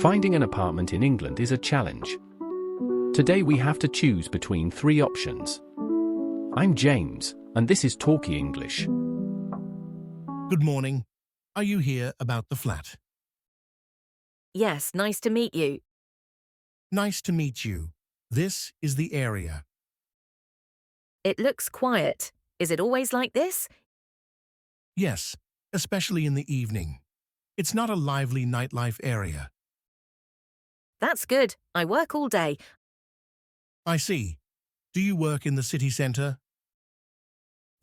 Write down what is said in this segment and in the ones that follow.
Finding an apartment in England is a challenge. Today we have to choose between three options. I'm James, and this is Talkie English. Good morning. Are you here about the flat? Yes, nice to meet you. Nice to meet you. This is the area. It looks quiet. Is it always like this? Yes, especially in the evening. It's not a lively nightlife area. That's good. I work all day. I see. Do you work in the city centre?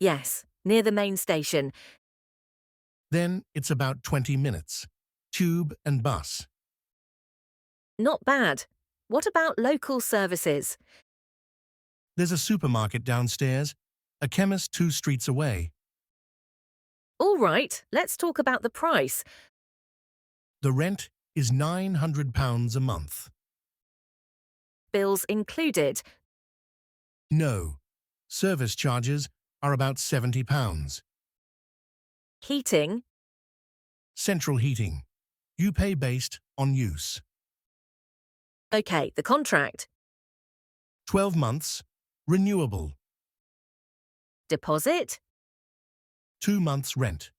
Yes, near the main station. Then it's about 20 minutes. Tube and bus. Not bad. What about local services? There's a supermarket downstairs, a chemist 2 streets away. All right, let's talk about the price. The rent is £900 a month. Bills included. No. Service charges are about £70. Heating. Central heating. You pay based on use. Okay, the contract. 12 months. Renewable. Deposit. 2 months rent.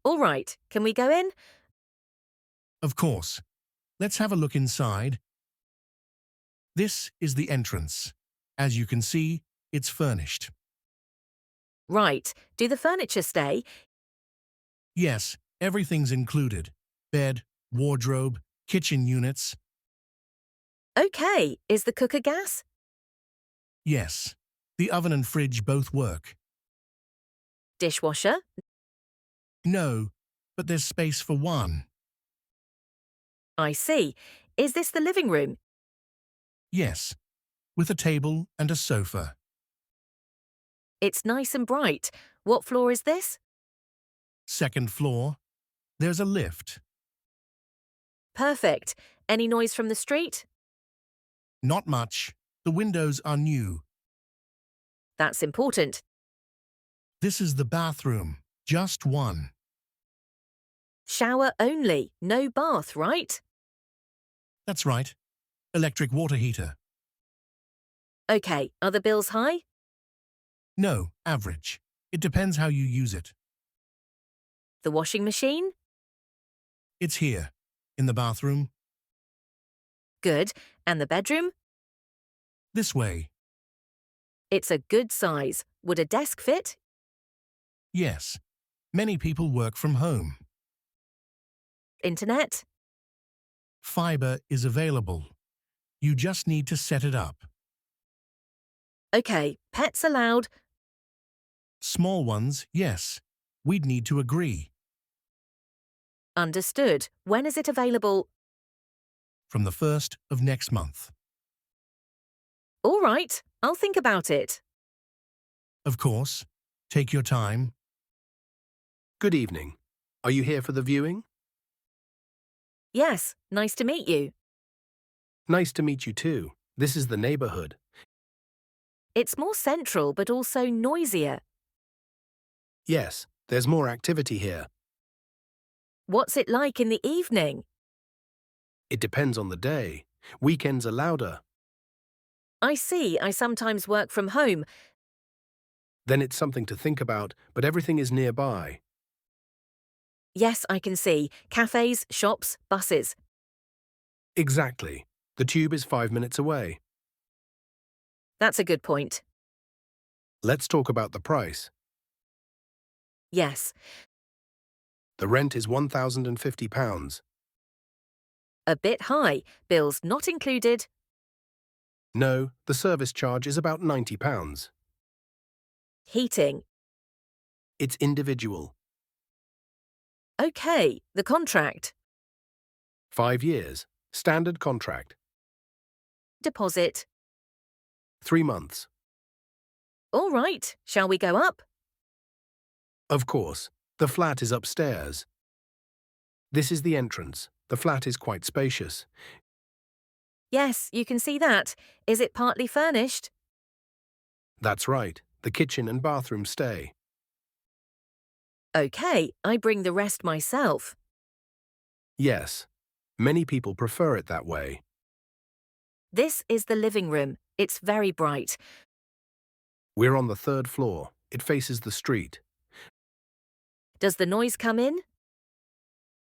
All right, can we go in? Of course. Let's have a look inside. This is the entrance. As you can see, it's furnished. Right, do the furniture stay? Yes, everything's included. Bed, wardrobe, kitchen units. Okay, is the cooker gas? Yes, the oven and fridge both work. Dishwasher? No, but there's space for one. I see. Is this the living room? Yes, with a table and a sofa. It's nice and bright. What floor is this? Second floor. There's a lift. Perfect. Any noise from the street? Not much. The windows are new. That's important. This is the bathroom. Just one. Shower only, no bath, right? That's right. Electric water heater. Okay, are the bills high? No, average. It depends how you use it. The washing machine? It's here, in the bathroom. Good. And the bedroom? This way. It's a good size. Would a desk fit? Yes. Many people work from home. Internet? Fibre is available. You just need to set it up. Okay, pets allowed. Small ones, yes. We'd need to agree. Understood. When is it available? From the 1st of next month. All right, I'll think about it. Of course. Take your time. Good evening. Are you here for the viewing? Yes, nice to meet you. Nice to meet you too. This is the neighborhood. It's more central, but also noisier. Yes, there's more activity here. What's it like in the evening? It depends on the day. Weekends are louder. I see, I sometimes work from home. Then it's something to think about, but everything is nearby. Yes, I can see. Cafes, shops, buses. Exactly. The tube is 5 minutes away. That's a good point. Let's talk about the price. Yes. The rent is £1,050. A bit high. Bills not included. No, the service charge is about £90. Heating. It's individual. Okay, the contract. 5 years. Standard contract. Deposit. 3 months. All right, shall we go up? Of course. The flat is upstairs. This is the entrance. The flat is quite spacious. Yes, you can see that. Is it partly furnished? That's right. The kitchen and bathroom stay. Okay, I bring the rest myself. Yes. Many people prefer it that way. This is the living room. It's very bright. We're on the third floor. It faces the street. Does the noise come in?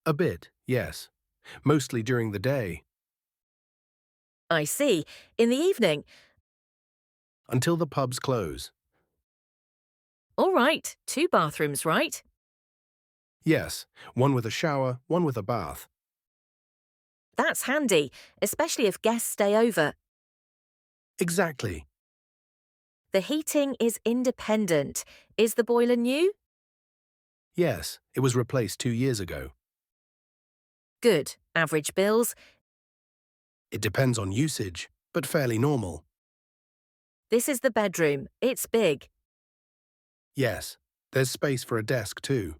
A bit, yes. Mostly during the day. I see. In the evening? Until the pubs close. All right, 2 bathrooms, right? Yes, one with a shower, one with a bath. That's handy, especially if guests stay over. Exactly. The heating is independent. Is the boiler new? Yes, it was replaced 2 years ago. Good. Average bills? It depends on usage, but fairly normal. This is the bedroom. It's big. Yes, there's space for a desk too.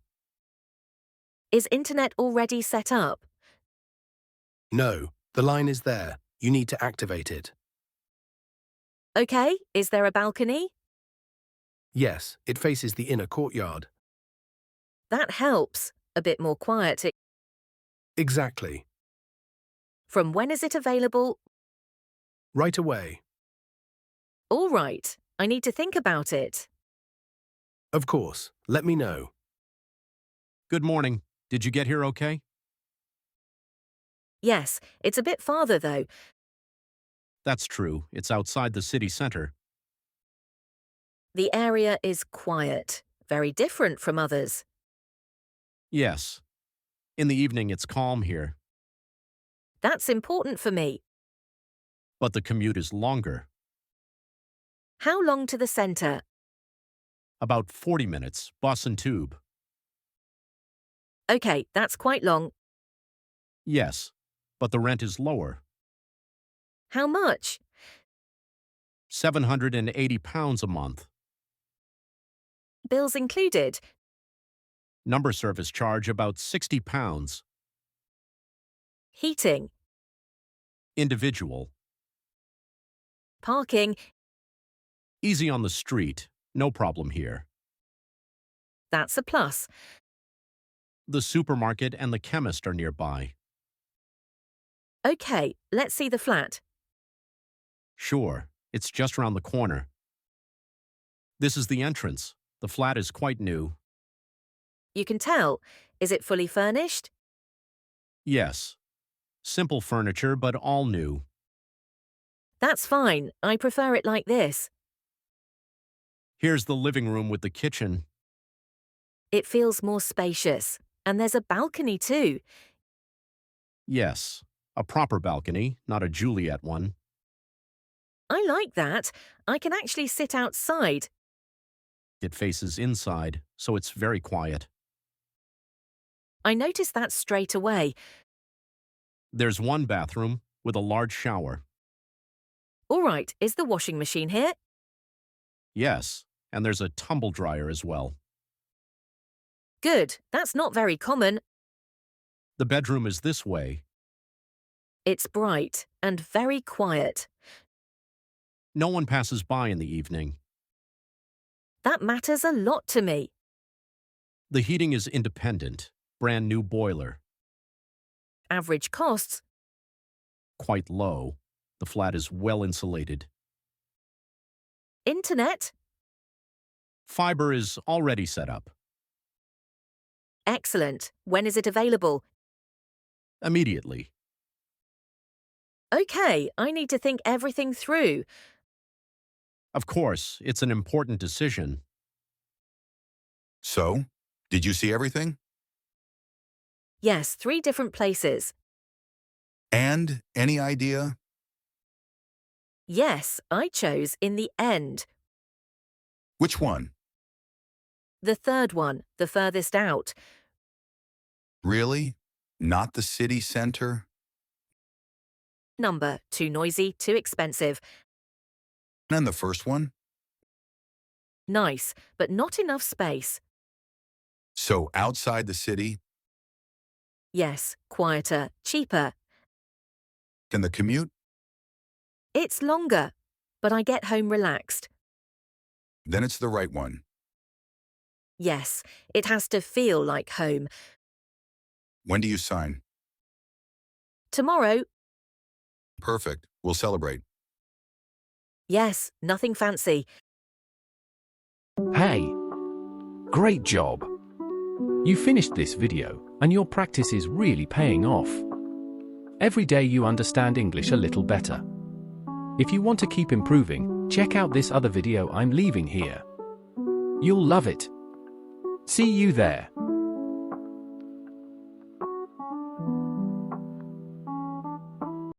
Is internet already set up? No, the line is there. You need to activate it. Okay, is there a balcony? Yes, it faces the inner courtyard. That helps. A bit more quiet. Exactly. From when is it available? Right away. All right, I need to think about it. Of course, let me know. Good morning. Did you get here okay? Yes, it's a bit farther though. That's true. It's outside the city center. The area is quiet, very different from others. Yes. In the evening, it's calm here, That's important for me. but the commute is longer. How long to the centre? About 40 minutes, bus and tube. Okay, that's quite long. Yes, but the rent is lower. How much? £780 a month. Bills included. Number service charge about £60. Heating. Individual. Parking. Easy on the street. No problem here. That's a plus. The supermarket and the chemist are nearby. Okay, let's see the flat. Sure, it's just around the corner. This is the entrance. The flat is quite new. You can tell. Is it fully furnished? Yes. Simple furniture, but all new. That's fine. I prefer it like this. Here's the living room with the kitchen. It feels more spacious. And there's a balcony too. Yes, a proper balcony, not a Juliet one. I like that. I can actually sit outside. It faces inside, so it's very quiet. I noticed that straight away. There's one bathroom with a large shower. All right, is the washing machine here? Yes, and there's a tumble dryer as well. Good. That's not very common. The bedroom is this way. It's bright and very quiet. No one passes by in the evening. That matters a lot to me. The heating is independent, brand new boiler. Average costs. Quite low. The flat is well insulated. Internet. Fiber is already set up. Excellent. When is it available? Immediately. Okay, I need to think everything through. Of course, it's an important decision. So, did you see everything? Yes, 3 different places. And any idea? Yes, I chose in the end. Which one? The third one, the furthest out. Really? Not the city center? Number, too noisy, too expensive. And the first one? Nice, but not enough space. So outside the city? Yes, quieter, cheaper. And the commute? It's longer, but I get home relaxed. Then it's the right one. Yes, it has to feel like home. When do you sign? tomorrow. Perfect. We'll celebrate. Yes, nothing fancy. Hey! Great job! You finished this video, and your practice is really paying off. Every day you understand English a little better. If you want to keep improving, check out this other video I'm leaving here. You'll love it. See you there.